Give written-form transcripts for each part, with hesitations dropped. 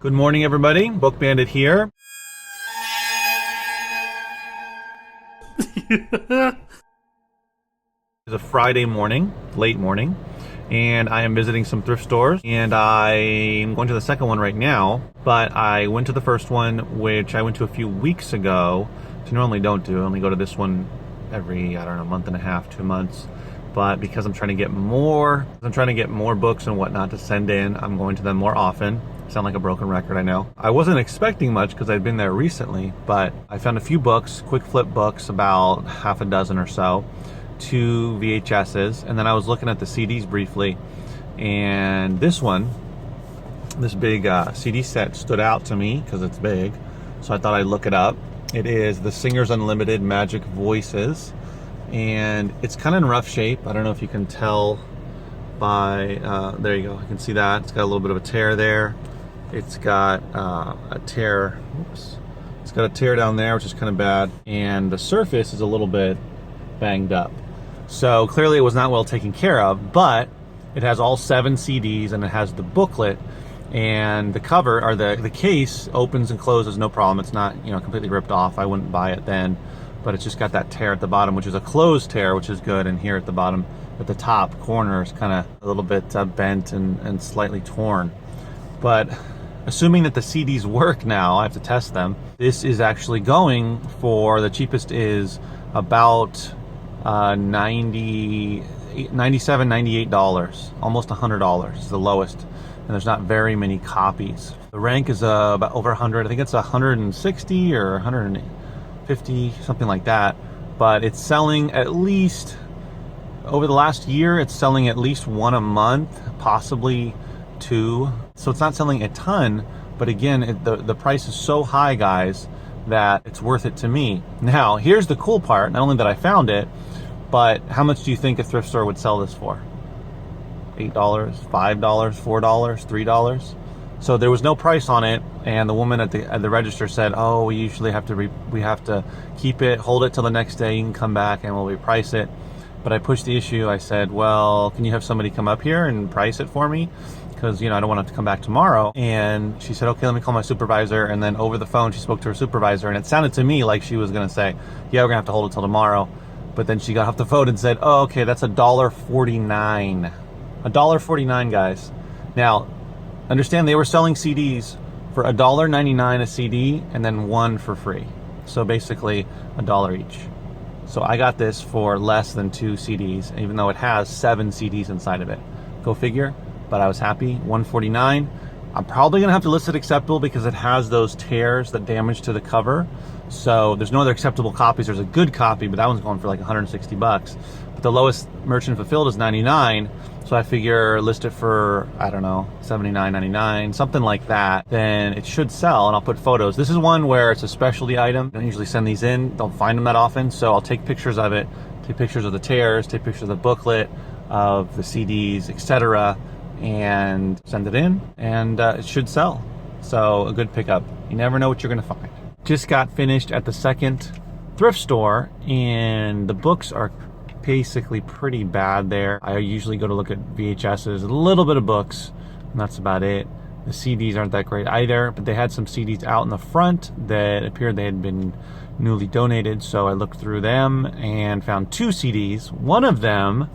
Good morning, everybody. Book Bandit here. It's a Friday morning, late morning, and I am visiting some thrift stores, and I'm going to the second one right now, but I went to the first one, which I went to a few weeks ago, which I normally don't do. I only go to this one every, I don't know, month and a half, 2 months. But because I'm trying to get more books and whatnot to send in, I'm going to them more often. I sound like a broken record, I know. I wasn't expecting much because I'd been there recently, but I found a few books, quick flip books, about half a dozen or so, 2 VHSs, and then I was looking at the CDs briefly, and this one, this big CD set stood out to me because it's big, so I thought I'd look it up. It is the Singers Unlimited Magic Voices, and it's kind of in rough shape. I don't know if you can tell by, there you go, I can see that. It's got a little bit of a tear there. It's got a tear, oops. It's got a tear down there, which is kind of bad, and the surface is a little bit banged up. So clearly it was not well taken care of, but it has all 7 CDs and it has the booklet, and the cover, or the case, opens and closes no problem. It's not, you know, completely ripped off. I wouldn't buy it then, but it's just got that tear at the bottom, which is a closed tear, which is good. And here at the bottom, at the top corner, is kind of a little bit bent and slightly torn. But assuming that the CDs work now, I have to test them. This is actually going for, the cheapest is about $97, $98, almost $100 is the lowest, and there's not very many copies. The rank is about over 100. I think it's 160 or 150, something like that. But it's selling at least, over the last year, it's selling at least 1 a month, possibly 2. So it's not selling a ton, but again, the price is so high, guys, that it's worth it to me. Now, here's the cool part, not only that I found it, but how much do you think a thrift store would sell this for? $8, $5, $4, $3? So there was no price on it, and the woman at the register said, "Oh, we usually have to keep it, hold it till the next day. You can come back and we'll reprice it." But I pushed the issue. I said, "Well, can you have somebody come up here and price it for me? Because, you know, I don't want to have to come back tomorrow." And she said, "Okay, let me call my supervisor." And then over the phone, she spoke to her supervisor, and it sounded to me like she was going to say, "Yeah, we're going to have to hold it till tomorrow." But then she got off the phone and said, "Oh, okay, that's $1.49. $1.49, guys." Now, understand they were selling CDs for $1.99 a CD and then 1 for free. So basically $1 each. So I got this for less than 2 CDs, even though it has 7 CDs inside of it. Go figure. But I was happy. $1.49. I'm probably gonna have to list it acceptable because it has those tears, that damage to the cover. So there's no other acceptable copies. There's a good copy, but that one's going for like 160 bucks. But the lowest merchant fulfilled is 99. So I figure list it for, I don't know, $79.99, something like that. Then it should sell, and I'll put photos. This is one where it's a specialty item. I don't usually send these in. Don't find them that often. So I'll take pictures of it, take pictures of the tears, take pictures of the booklet, of the CDs, etc., and send it in, and it should sell. So a good pickup. You never know what you're gonna find. Just got finished at the second thrift store, and the books are basically pretty bad there. I usually go to look at VHSs, a little bit of books, and that's about it. The CDs aren't that great either, but they had some CDs out in the front that appeared they had been newly donated, so I looked through them and found 2 CDs. One of them,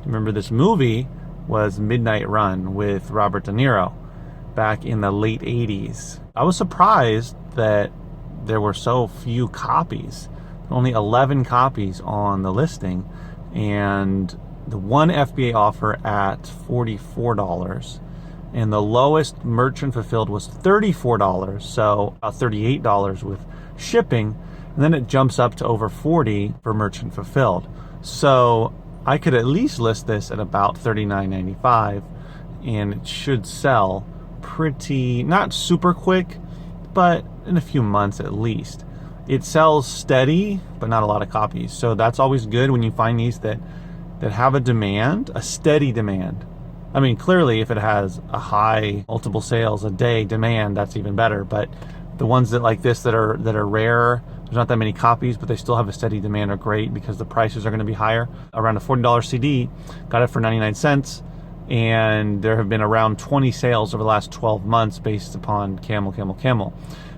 remember this movie, was Midnight Run with Robert De Niro back in the late 80s. I was surprised that there were so few copies, only 11 copies on the listing, and the one FBA offer at $44, and the lowest merchant fulfilled was $34, so about $38 with shipping, and then it jumps up to over $40 for merchant fulfilled. So I could at least list this at about $39.95, and it should sell pretty, not super quick, but in a few months at least. It sells steady, but not a lot of copies. So that's always good when you find these that have a demand, a steady demand. I mean, clearly if it has a high multiple sales a day demand, that's even better. But the ones that like this that are rare, there's not that many copies, but they still have a steady demand, are great because the prices are going to be higher. Around a $40 CD, got it for 99 cents, and there have been around 20 sales over the last 12 months based upon Camel.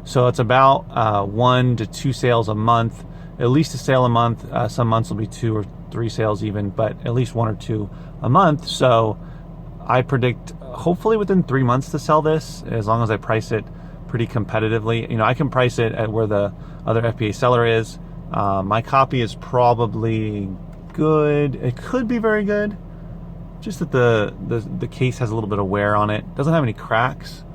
So it's about 1 to 2 sales a month, at least a sale a month. Some months will be 2 or 3 sales even, but at least 1 or 2 a month. So I predict hopefully within 3 months to sell this, as long as I price it pretty competitively. You know, I can price it at where the other FBA seller is. My copy is probably good. It could be very good. Just that the case has a little bit of wear on it. Doesn't have any cracks.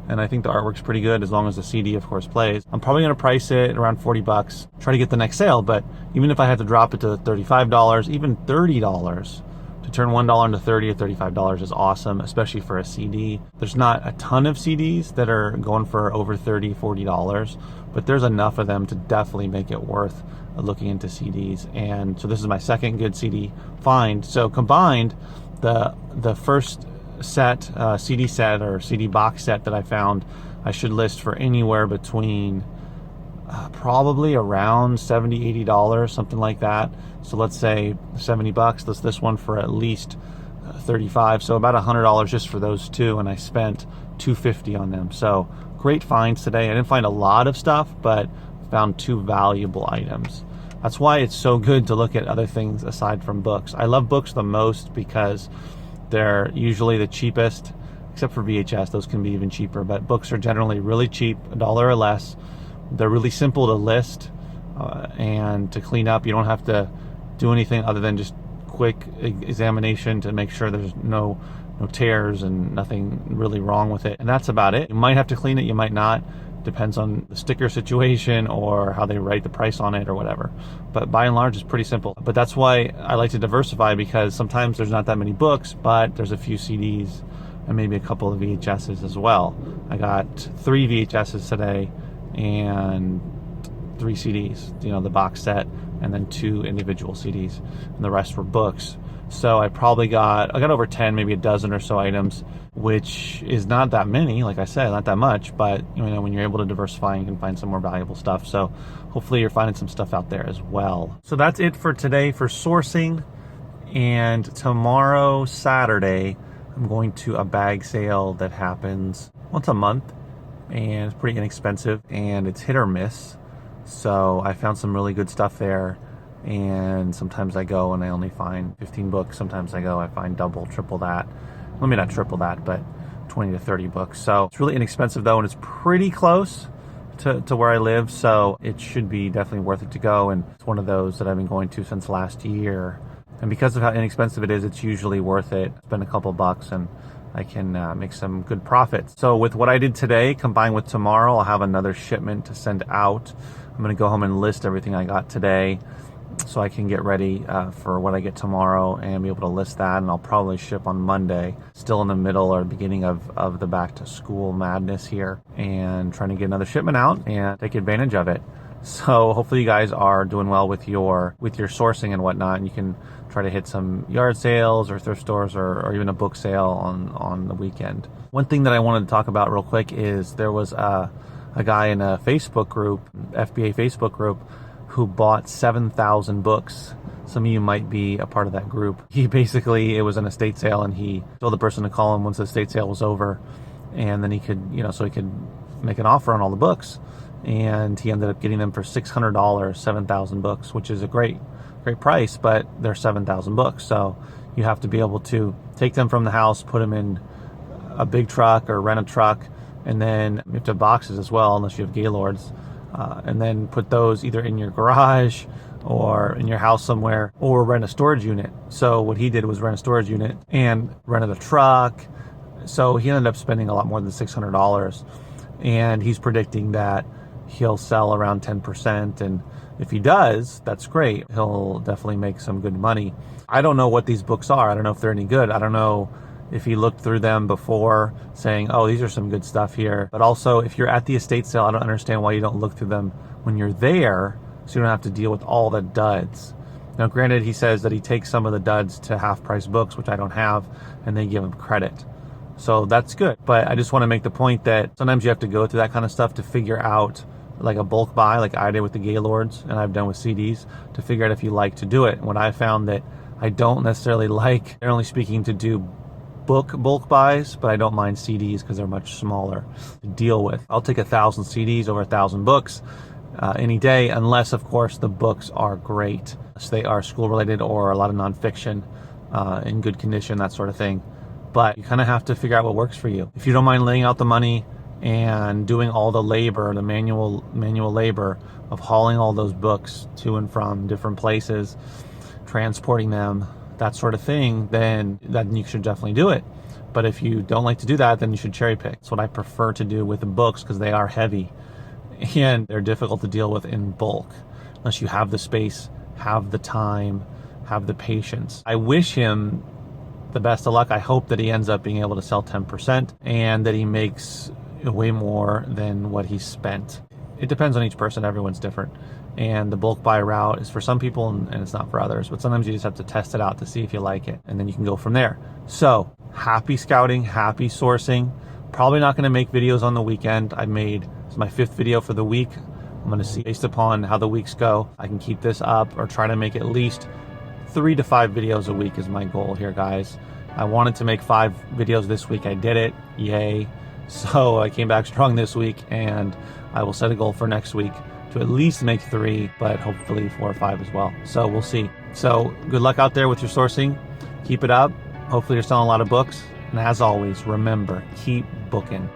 And I think the artwork's pretty good as long as the CD, of course, plays. I'm probably going to price it around 40 bucks, try to get the next sale. But even if I have to drop it to $35, even $30, to turn $1 into $30 or $35 is awesome, especially for a CD. There's not a ton of CDs that are going for over $30, $40, but there's enough of them to definitely make it worth looking into CDs. And so this is my second good CD find. So combined, the first set, CD set or CD box set that I found, I should list for anywhere between probably around $70, $80, something like that. So let's say 70 bucks. List this one for at least 35. So about $100 just for those two, and I spent $250 on them. So great finds today. I didn't find a lot of stuff, but found 2 valuable items. That's why it's so good to look at other things aside from books. I love books the most because they're usually the cheapest, except for VHS. Those can be even cheaper, but books are generally really cheap, $1 or less. They're really simple to list and to clean up. You don't have to do anything other than just quick examination to make sure there's no tears and nothing really wrong with it. And that's about it. You might have to clean it, you might not. Depends on the sticker situation or how they write the price on it or whatever. But by and large, it's pretty simple. But that's why I like to diversify, because sometimes there's not that many books, but there's a few CDs and maybe a couple of VHSs as well. I got 3 VHSs today and 3 CDs, you know, the box set, and then 2 individual CDs, and the rest were books. So I got over 10, maybe a dozen or so items, which is not that many, like I said, not that much, but you know, when you're able to diversify, you can find some more valuable stuff. So hopefully you're finding some stuff out there as well. So that's it for today for sourcing. And tomorrow, Saturday, I'm going to a bag sale that happens once a month, and it's pretty inexpensive, and it's hit or miss. So I found some really good stuff there. And sometimes I go and I only find 15 books. Sometimes I find double, triple that. Well, maybe not triple that, but 20 to 30 books. So it's really inexpensive though, and it's pretty close to where I live. So it should be definitely worth it to go. And it's one of those that I've been going to since last year. And because of how inexpensive it is, it's usually worth it. Spend a couple bucks and I can make some good profits. So with what I did today, combined with tomorrow, I'll have another shipment to send out. I'm going to go home and list everything I got today, so I can get ready for what I get tomorrow and be able to list that. And I'll probably ship on Monday, still in the middle or beginning of the back to school madness here, and trying to get another shipment out and take advantage of it. So hopefully you guys are doing well with your sourcing and whatnot, and you can try to hit some yard sales or thrift stores or even a book sale on the weekend. One thing that I wanted to talk about real quick is there was a guy in a Facebook group, FBA Facebook group, who bought 7,000 books. Some of you might be a part of that group. It was an estate sale, and he told the person to call him once the estate sale was over, and then he could, so he could make an offer on all the books. And he ended up getting them for $600, 7,000 books, which is a great price, but they're 7,000 books. So you have to be able to take them from the house, put them in a big truck or rent a truck, and then you have to have boxes as well, unless you have Gaylords. And then put those either in your garage or in your house somewhere, or rent a storage unit. So what he did was rent a storage unit and rented a truck. So he ended up spending a lot more than $600. And he's predicting that he'll sell around 10%. And if he does, that's great. He'll definitely make some good money. I don't know what these books are. I don't know if they're any good. I don't know if he looked through them before saying, oh, these are some good stuff here. But also, if you're at the estate sale, I don't understand why you don't look through them when you're there, so you don't have to deal with all the duds. Now, granted, he says that he takes some of the duds to half-price books, which I don't have, and they give him credit. So that's good. But I just want to make the point that sometimes you have to go through that kind of stuff to figure out, like a bulk buy, like I did with the Gaylords, and I've done with CDs, to figure out if you like to do it. When I found that I don't necessarily like, generally speaking, to do book bulk buys, but I don't mind CDs because they're much smaller to deal with. I'll take 1,000 CDs over 1,000 books any day, unless of course the books are great. So they are school related or a lot of nonfiction in good condition, that sort of thing. But you kind of have to figure out what works for you. If you don't mind laying out the money and doing all the labor, the manual labor of hauling all those books to and from different places, transporting them, that sort of thing, then you should definitely do it. But if you don't like to do that, then you should cherry pick. That's what I prefer to do with the books, because they are heavy and they're difficult to deal with in bulk unless you have the space, have the time, have the patience. I wish him the best of luck. I hope that he ends up being able to sell 10% and that he makes way more than what he spent. It depends on each person. Everyone's different. And the bulk buy route is for some people and it's not for others. But sometimes you just have to test it out to see if you like it. And then you can go from there. So happy scouting, happy sourcing. Probably not going to make videos on the weekend. This is my 5th video for the week. I'm going to see, based upon how the weeks go, I can keep this up or try to make at least 3 to 5 videos a week is my goal here, guys. I wanted to make 5 videos this week. I did it. Yay. So I came back strong this week, and I will set a goal for next week to at least make 3, but hopefully 4 or 5 as well. So we'll see. So good luck out there with your sourcing. Keep it up. Hopefully you're selling a lot of books. And as always, remember, keep booking.